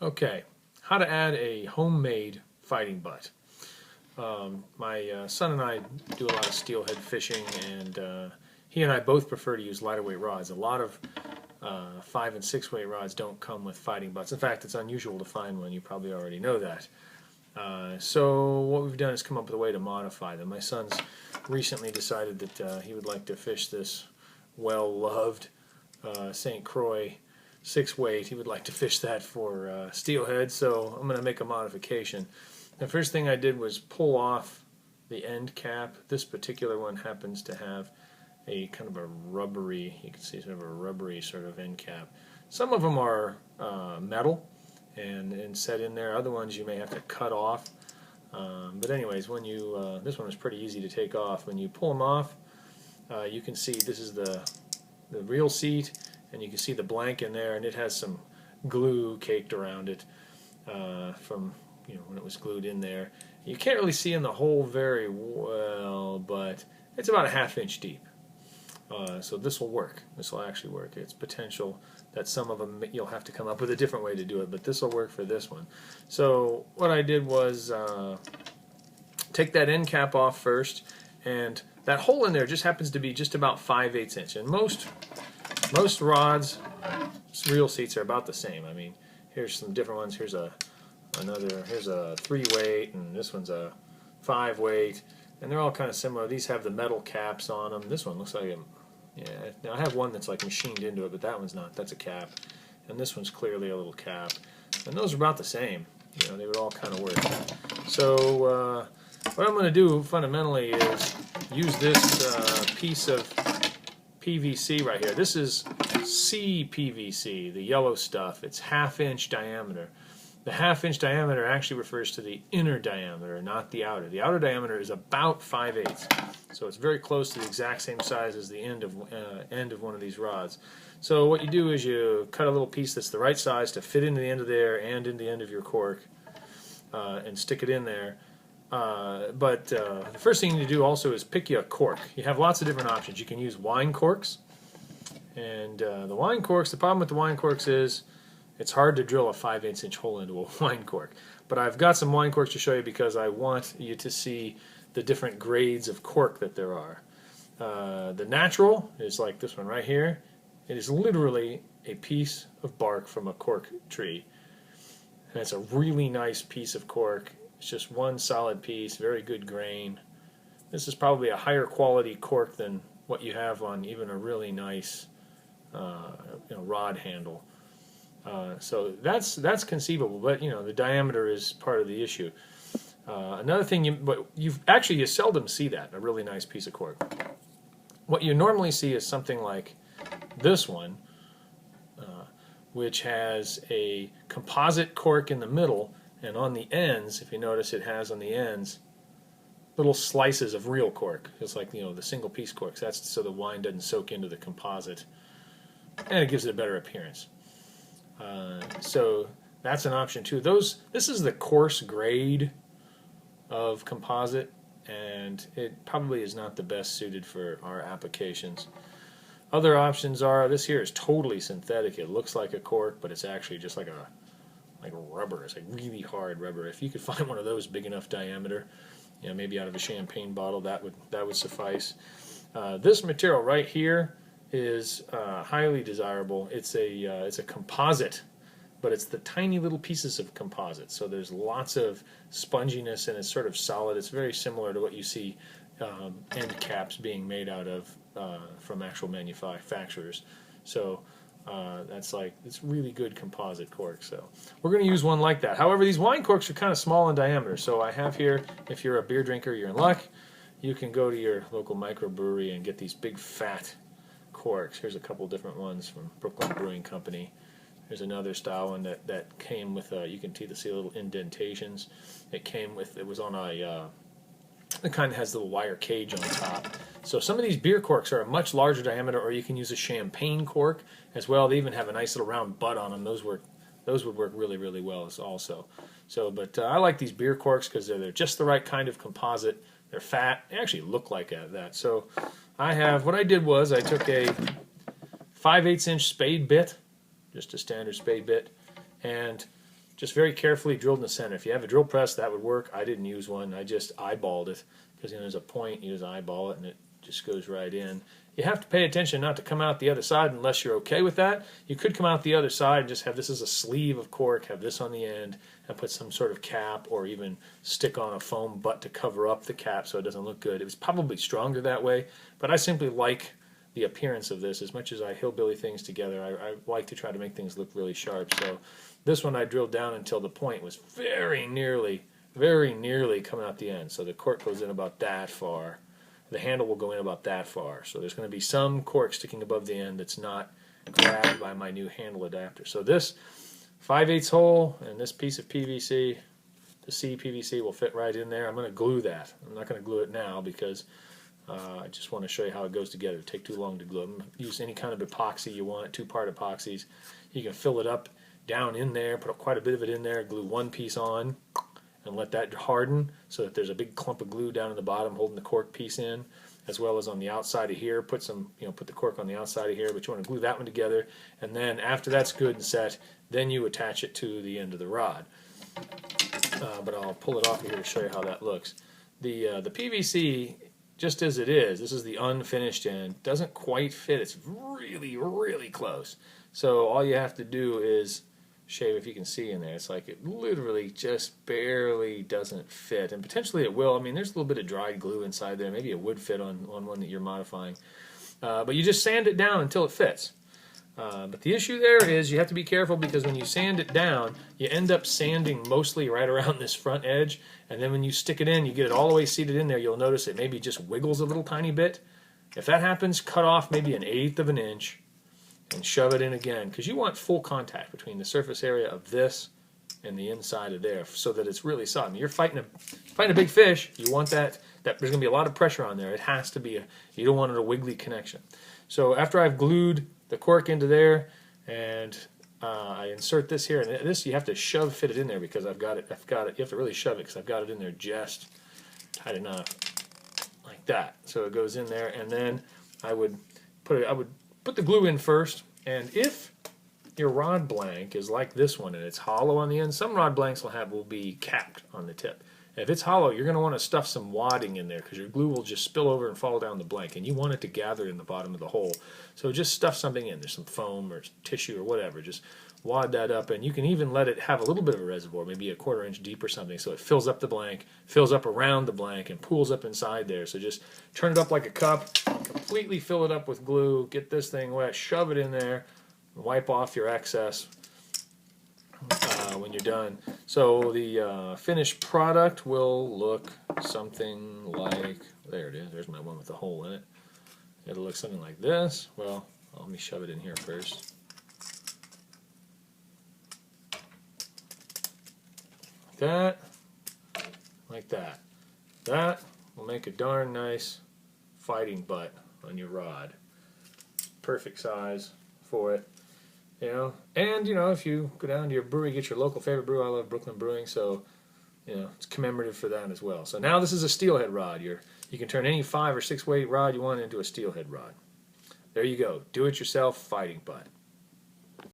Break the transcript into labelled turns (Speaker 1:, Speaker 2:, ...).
Speaker 1: Okay, how to add a homemade fighting butt. My son and I do a lot of steelhead fishing, and he and I both prefer to use lighter weight rods. A lot of 5 and 6 weight rods don't come with fighting butts. In fact, it's unusual to find one. You probably already know that. So what we've done is come up with a way to modify them. My son's recently decided that he would like to fish this well-loved St. Croix 6 weight. He would like to fish that for steelhead, so I'm going to make a modification. The first thing I did was pull off the end cap. This particular one happens to have a kind of a rubbery, you can see sort of a rubbery sort of end cap. Some of them are metal and set in there. Other ones you may have to cut off. But anyways, when you this one is pretty easy to take off. When you pull them off, you can see this is the real seat, and you can see the blank in there, and it has some glue caked around it from when it was glued in there. You can't really see in the hole very well, but it's about a ½ inch deep. So this will work. This will actually work. It's potential that some of them you'll have to come up with a different way to do it, but this will work for this one. So what I did was take that end cap off first, and that hole in there just happens to be just about 5/8 inch. And most rods, reel seats are about the same. I mean, here's some different ones. Here's a 3 weight, and this one's a 5 weight, and they're all kind of similar. These have the metal caps on them. This one looks like now I have one that's like machined into it, but that one's not. That's a cap, and this one's clearly a little cap, and those are about the same. They would all kind of work. So what I'm going to do fundamentally is use this piece of PVC right here. This is CPVC, the yellow stuff. It's ½ inch diameter. The ½ inch diameter actually refers to the inner diameter, not the outer. The outer diameter is about 5/8, so it's very close to the exact same size as the end of one of these rods. So what you do is you cut a little piece that's the right size to fit into the end of there and into the end of your cork, and stick it in there. But the first thing you need to do also is pick you a cork. You have lots of different options. You can use wine corks, and the wine corks, the problem with the wine corks is it's hard to drill a 5/8 inch hole into a wine cork. But I've got some wine corks to show you because I want you to see the different grades of cork that there are. The natural is like this one right here. It is literally a piece of bark from a cork tree. And it's a really nice piece of cork. It's just one solid piece, very good grain. This is probably a higher quality cork than what you have on even a really nice rod handle. So that's conceivable, but the diameter is part of the issue. Another thing, you seldom see that, a really nice piece of cork. What you normally see is something like this one, which has a composite cork in the middle, and on the ends, if you notice, it has on the ends little slices of real cork. It's like the single piece corks. That's so the wine doesn't soak into the composite, and it gives it a better appearance. So that's an option too. This is the coarse grade of composite, and it probably is not the best suited for our applications. Other options are, this here is totally synthetic. It looks like a cork, but it's actually just like rubber. It's like really hard rubber. If you could find one of those big enough diameter, maybe out of a champagne bottle, that would suffice. This material right here is highly desirable. It's a composite, but it's the tiny little pieces of composite. So there's lots of sponginess, and it's sort of solid. It's very similar to what you see end caps being made out of from actual manufacturers. So it's really good composite cork. So we're going to use one like that. However, these wine corks are kind of small in diameter. So I have here, if you're a beer drinker, you're in luck. You can go to your local microbrewery and get these big fat corks. Here's a couple different ones from Brooklyn Brewing Company. There's another style one that came with you can see little indentations. It was on it kind of has a little wire cage on top. So some of these beer corks are a much larger diameter, or you can use a champagne cork as well. They even have a nice little round butt on them. Those would work really, really well also. So, but I like these beer corks because they're just the right kind of composite. They're fat. They actually look like that. So what I did was I took a 5/8 inch spade bit, just a standard spade bit, and just very carefully drilled in the center. If you have a drill press, that would work. I didn't use one. I just eyeballed it because there's a point. You just eyeball it, and it just goes right in. You have to pay attention not to come out the other side unless you're okay with that. You could come out the other side and just have this as a sleeve of cork, have this on the end, and put some sort of cap or even stick on a foam butt to cover up the cap so it doesn't look good. It was probably stronger that way, but I simply like the appearance of this. As much as I hillbilly things together, I like to try to make things look really sharp. So this one I drilled down until the point was very nearly coming out the end. So the cork goes in about that far. The handle will go in about that far. So there's going to be some cork sticking above the end that's not grabbed by my new handle adapter. So this 5/8 hole and this piece of PVC, the C PVC, will fit right in there. I'm going to glue that. I'm not going to glue it now because I just want to show you how it goes together. It'll take too long to glue. I'm going to use any kind of epoxy you want, 2-part epoxies. You can fill it up down in there, put quite a bit of it in there, glue one piece on, and let that harden so that there's a big clump of glue down in the bottom holding the cork piece in, as well as on the outside of here. Put the cork on the outside of here, but you want to glue that one together, and then after that's good and set, then you attach it to the end of the rod. But I'll pull it off here to show you how that looks. The PVC, just as it is, this is the unfinished end, doesn't quite fit. It's really close. So all you have to do is shave, if you can see in there. It's like it literally just barely doesn't fit, and potentially it will. I mean, there's a little bit of dried glue inside there. Maybe it would fit on one that you're modifying, but you just sand it down until it fits. But the issue there is you have to be careful, because when you sand it down, you end up sanding mostly right around this front edge, and then when you stick it in, you get it all the way seated in there, you'll notice it maybe just wiggles a little tiny bit. If that happens, cut off maybe 1/8 of an inch and shove it in again, because you want full contact between the surface area of this and the inside of there so that it's really solid. I mean, you're fighting a big fish. You want that there's going to be a lot of pressure on there. It has to be you don't want it a wiggly connection. So after I've glued the cork into there, and I insert this here, and this you have to fit it in there because I've got it. You have to really shove it because I've got it in there just tight enough, like that. So it goes in there, and then I would put the glue in first. And if your rod blank is like this one and it's hollow on the end, some rod blanks will be capped on the tip. If it's hollow, you're going to want to stuff some wadding in there because your glue will just spill over and fall down the blank, and you want it to gather in the bottom of the hole. So just stuff something in. There's some foam or tissue or whatever. Just wad that up, and you can even let it have a little bit of a reservoir, maybe a 1/4 inch deep or something, so it fills up the blank, fills up around the blank, and pools up inside there. So just turn it up like a cup, completely fill it up with glue, get this thing wet, shove it in there, wipe off your excess when you're done. So the finished product will look something like, there it is, there's my one with the hole in it. It'll look something like this. Well, let me shove it in here first. Like that. Like that. That will make a darn nice fighting butt on your rod. Perfect size for it. And if you go down to your brewery, get your local favorite brew. I love Brooklyn Brewing, so it's commemorative for that as well. So now this is a steelhead rod. You can turn any 5 or 6 weight rod you want into a steelhead rod. There you go. Do it yourself fighting butt.